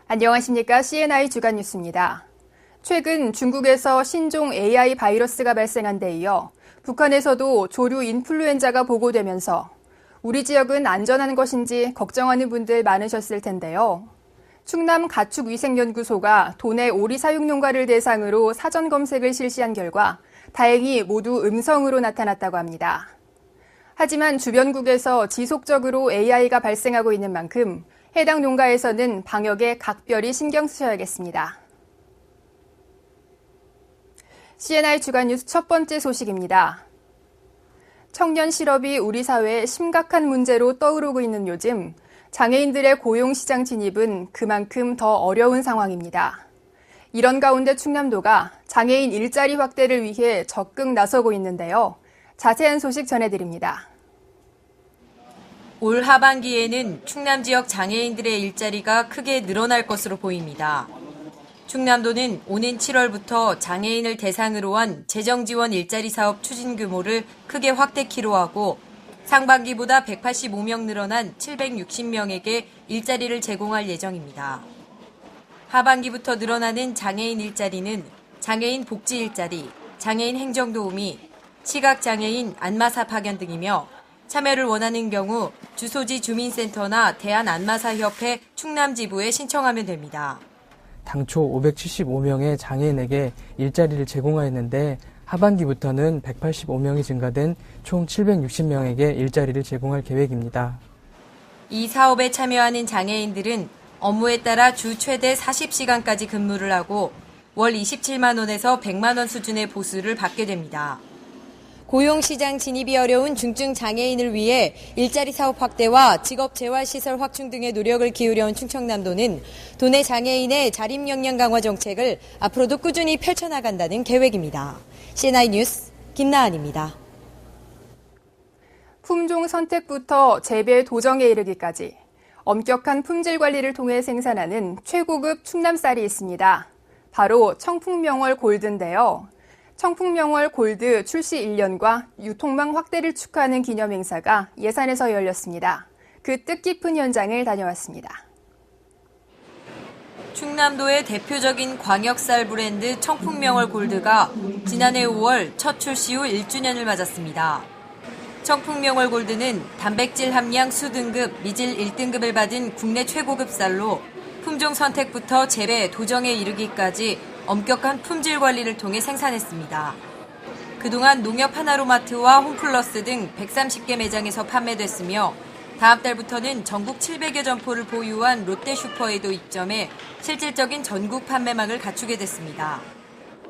안녕하십니까. CNI 주간 뉴스입니다. 최근 중국에서 신종 AI 바이러스가 발생한 데 이어 북한에서도 조류 인플루엔자가 보고되면서 우리 지역은 안전한 것인지 걱정하는 분들 많으셨을 텐데요. 충남 가축위생연구소가 도내 오리 사육 농가를 대상으로 사전 검색을 실시한 결과 다행히 모두 음성으로 나타났다고 합니다. 하지만 주변국에서 지속적으로 AI가 발생하고 있는 만큼 해당 농가에서는 방역에 각별히 신경 쓰셔야겠습니다. CNI 주간 뉴스 첫 번째 소식입니다. 청년 실업이 우리 사회에 심각한 문제로 떠오르고 있는 요즘 장애인들의 고용시장 진입은 그만큼 더 어려운 상황입니다. 이런 가운데 충남도가 장애인 일자리 확대를 위해 적극 나서고 있는데요. 자세한 소식 전해드립니다. 올 하반기에는 충남 지역 장애인들의 일자리가 크게 늘어날 것으로 보입니다. 충남도는 오는 7월부터 장애인을 대상으로 한 재정지원 일자리 사업 추진 규모를 크게 확대키로 하고 상반기보다 185명 늘어난 760명에게 일자리를 제공할 예정입니다. 하반기부터 늘어나는 장애인 일자리는 장애인 복지 일자리, 장애인 행정도우미, 시각장애인 안마사 파견 등이며 참여를 원하는 경우 주소지 주민센터나 대한안마사협회 충남지부에 신청하면 됩니다. 당초 575명의 장애인에게 일자리를 제공하였는데 하반기부터는 185명이 증가된 총 760명에게 일자리를 제공할 계획입니다. 이 사업에 참여하는 장애인들은 업무에 따라 주 최대 40시간까지 근무를 하고 월 27만 원에서 100만 원 수준의 보수를 받게 됩니다. 고용시장 진입이 어려운 중증 장애인을 위해 일자리 사업 확대와 직업 재활시설 확충 등의 노력을 기울여온 충청남도는 도내 장애인의 자립 역량 강화 정책을 앞으로도 꾸준히 펼쳐나간다는 계획입니다. CNI 뉴스 김나은입니다. 품종 선택부터 재배 도정에 이르기까지 엄격한 품질 관리를 통해 생산하는 최고급 충남쌀이 있습니다. 바로 청풍명월 골드인데요. 청풍명월 골드 출시 1년과 유통망 확대를 축하하는 기념행사가 예산에서 열렸습니다. 그 뜻깊은 현장을 다녀왔습니다. 충남도의 대표적인 광역쌀 브랜드 청풍명월 골드가 지난해 5월 첫 출시 후 1주년을 맞았습니다. 청풍명월 골드는 단백질 함량 수등급, 미질 1등급을 받은 국내 최고급 쌀로 품종 선택부터 재배, 도정에 이르기까지 엄격한 품질 관리를 통해 생산했습니다. 그동안 농협 하나로마트와 홈플러스 등 130개 매장에서 판매됐으며 다음 달부터는 전국 700여 점포를 보유한 롯데슈퍼에도 입점해 실질적인 전국 판매망을 갖추게 됐습니다.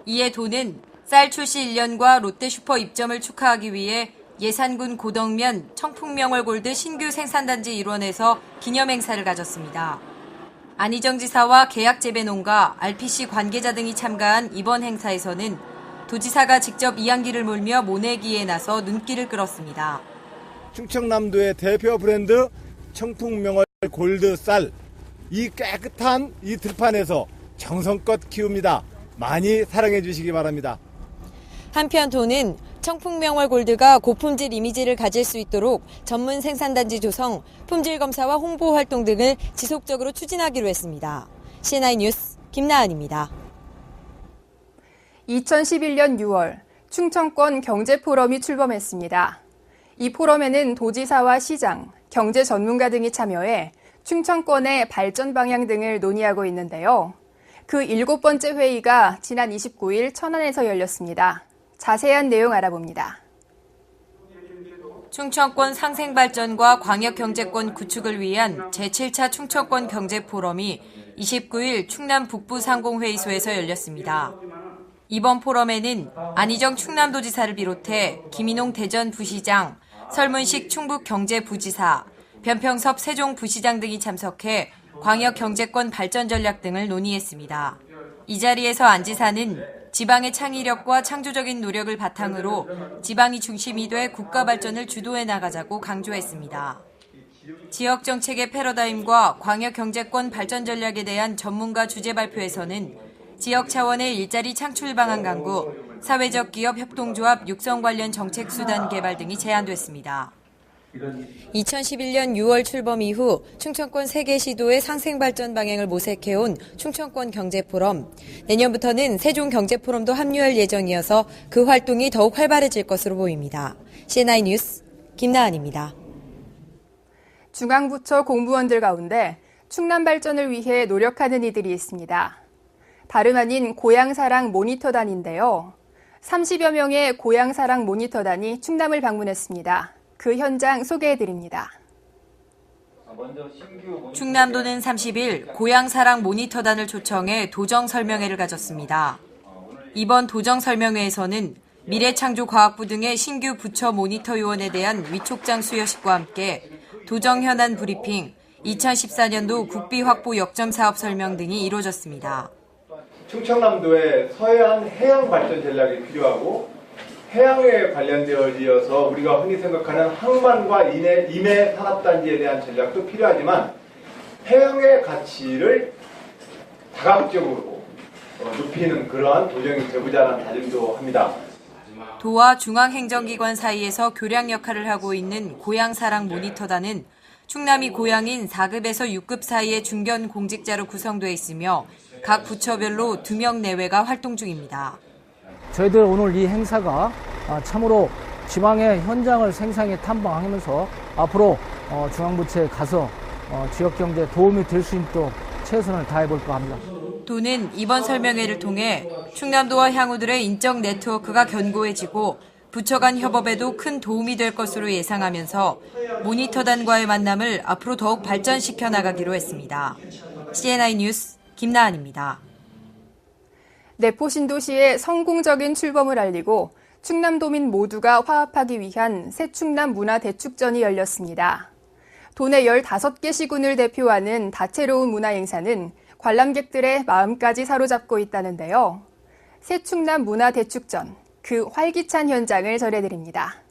이에 도는 쌀 출시 1년과 롯데슈퍼 입점을 축하하기 위해 예산군 고덕면 청풍명월 골드 신규 생산단지 일원에서 기념행사를 가졌습니다. 안희정 지사와 계약재배농가, RPC 관계자 등이 참가한 이번 행사에서는 도지사가 직접 이항기를 몰며 모내기에 나서 눈길을 끌었습니다. 충청남도의 대표 브랜드 청풍명월 골드 쌀, 이 깨끗한 이 들판에서 정성껏 키웁니다. 많이 사랑해 주시기 바랍니다. 한편 도는 청풍명월 골드가 고품질 이미지를 가질 수 있도록 전문 생산단지 조성, 품질 검사와 홍보 활동 등을 지속적으로 추진하기로 했습니다. CNI 뉴스 김나은입니다. 2011년 6월 충청권 경제포럼이 출범했습니다. 이 포럼에는 도지사와 시장, 경제 전문가 등이 참여해 충청권의 발전 방향 등을 논의하고 있는데요. 그 7번째 회의가 지난 29일 천안에서 열렸습니다. 자세한 내용 알아봅니다. 충청권 상생발전과 광역경제권 구축을 위한 제7차 충청권 경제포럼이 29일 충남 북부 상공회의소에서 열렸습니다. 이번 포럼에는 안희정 충남도지사를 비롯해 김인홍 대전부시장, 설문식 충북경제부지사, 변평섭 세종부시장 등이 참석해 광역경제권 발전 전략 등을 논의했습니다. 이 자리에서 안 지사는 지방의 창의력과 창조적인 노력을 바탕으로 지방이 중심이 돼 국가 발전을 주도해 나가자고 강조했습니다. 지역 정책의 패러다임과 광역 경제권 발전 전략에 대한 전문가 주제 발표에서는 지역 차원의 일자리 창출 방안 강구, 사회적 기업 협동조합 육성 관련 정책 수단 개발 등이 제안됐습니다. 2011년 6월 출범 이후 충청권 3개 시도의 상생발전 방향을 모색해온 충청권 경제포럼. 내년부터는 세종경제포럼도 합류할 예정이어서 그 활동이 더욱 활발해질 것으로 보입니다. CNI 뉴스 김나은입니다. 중앙부처 공무원들 가운데 충남 발전을 위해 노력하는 이들이 있습니다. 다름 아닌 고향사랑 모니터단인데요. 30여 명의 고향사랑 모니터단이 충남을 방문했습니다. 그 현장 소개해드립니다. 충남도는 30일 고향사랑 모니터단을 초청해 도정설명회를 가졌습니다. 이번 도정설명회에서는 미래창조과학부 등의 신규 부처 모니터요원에 대한 위촉장 수여식과 함께 도정 현안 브리핑, 2014년도 국비 확보 역점 사업 설명 등이 이루어졌습니다. 충청남도의 서해안 해양 발전 전략이 필요하고 해양에 관련되어서 우리가 흔히 생각하는 항만과 임해 산업단지에 대한 전략도 필요하지만 해양의 가치를 다각적으로 높이는 그러한 도정이 되고자 하는 다짐도 합니다. 도와 중앙행정기관 사이에서 교량 역할을 하고 있는 고향사랑 모니터단은 충남이 고향인 4급에서 6급 사이의 중견 공직자로 구성되어 있으며 각 부처별로 2명 내외가 활동 중입니다. 저희들 오늘 이 행사가 참으로 지방의 현장을 생생히 탐방하면서 앞으로 중앙부처에 가서 지역경제에 도움이 될 수 있도록 최선을 다해볼까 합니다. 도는 이번 설명회를 통해 충남도와 향후들의 인적 네트워크가 견고해지고 부처 간 협업에도 큰 도움이 될 것으로 예상하면서 모니터단과의 만남을 앞으로 더욱 발전시켜 나가기로 했습니다. CNI 뉴스 김나은입니다. 내포 신도시의 성공적인 출범을 알리고 충남도민 모두가 화합하기 위한 새충남 문화대축전이 열렸습니다. 도내 15개 시군을 대표하는 다채로운 문화 행사는 관람객들의 마음까지 사로잡고 있다는데요. 새충남 문화대축전, 그 활기찬 현장을 전해드립니다.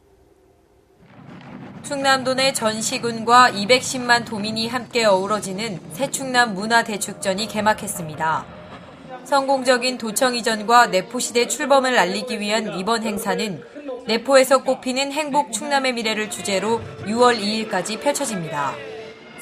충남도 내 전 시군과 210만 도민이 함께 어우러지는 새충남 문화대축전이 개막했습니다. 성공적인 도청 이전과 내포시대 출범을 알리기 위한 이번 행사는 내포에서 꽃피는 행복 충남의 미래를 주제로 6월 2일까지 펼쳐집니다.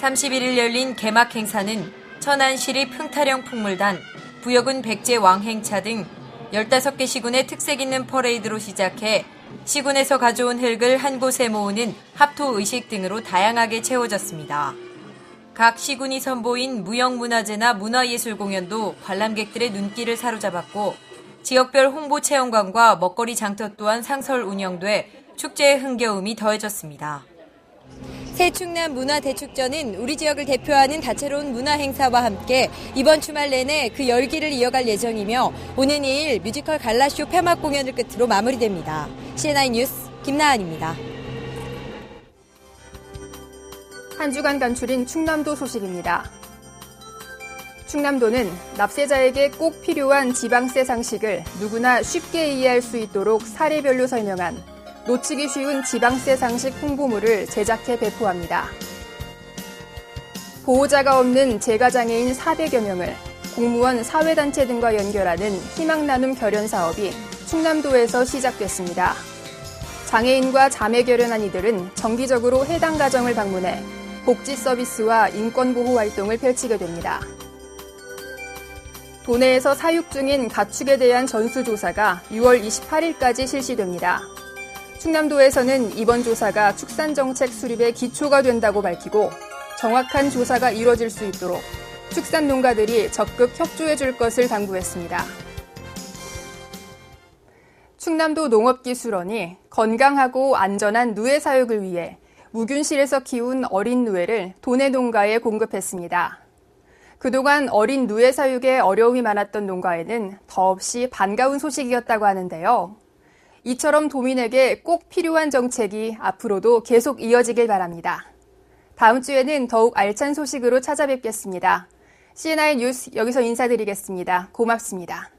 31일 열린 개막 행사는 천안시립 흥타령 풍물단, 부여군 백제 왕행차 등 15개 시군의 특색 있는 퍼레이드로 시작해 시군에서 가져온 흙을 한 곳에 모으는 합토의식 등으로 다양하게 채워졌습니다. 각 시군이 선보인 무형문화재나 문화예술 공연도 관람객들의 눈길을 사로잡았고 지역별 홍보 체험관과 먹거리 장터 또한 상설 운영돼 축제의 흥겨움이 더해졌습니다. 새충남 문화대축전은 우리 지역을 대표하는 다채로운 문화 행사와 함께 이번 주말 내내 그 열기를 이어갈 예정이며 오는 2일 뮤지컬 갈라쇼 폐막 공연을 끝으로 마무리됩니다. CNI 뉴스 김나은입니다. 한 주간 간추린 충남도 소식입니다. 충남도는 납세자에게 꼭 필요한 지방세 상식을 누구나 쉽게 이해할 수 있도록 사례별로 설명한 놓치기 쉬운 지방세 상식 홍보물을 제작해 배포합니다. 보호자가 없는 재가장애인 400여 명을 공무원, 사회단체 등과 연결하는 희망나눔 결연 사업이 충남도에서 시작됐습니다. 장애인과 자매 결연한 이들은 정기적으로 해당 가정을 방문해 복지 서비스와 인권보호 활동을 펼치게 됩니다. 도내에서 사육 중인 가축에 대한 전수조사가 6월 28일까지 실시됩니다. 충남도에서는 이번 조사가 축산정책 수립의 기초가 된다고 밝히고 정확한 조사가 이뤄질 수 있도록 축산 농가들이 적극 협조해 줄 것을 당부했습니다. 충남도 농업기술원이 건강하고 안전한 누에 사육을 위해 무균실에서 키운 어린 누에를 도내 농가에 공급했습니다. 그동안 어린 누에 사육에 어려움이 많았던 농가에는 더없이 반가운 소식이었다고 하는데요. 이처럼 도민에게 꼭 필요한 정책이 앞으로도 계속 이어지길 바랍니다. 다음 주에는 더욱 알찬 소식으로 찾아뵙겠습니다. CNI 뉴스 여기서 인사드리겠습니다. 고맙습니다.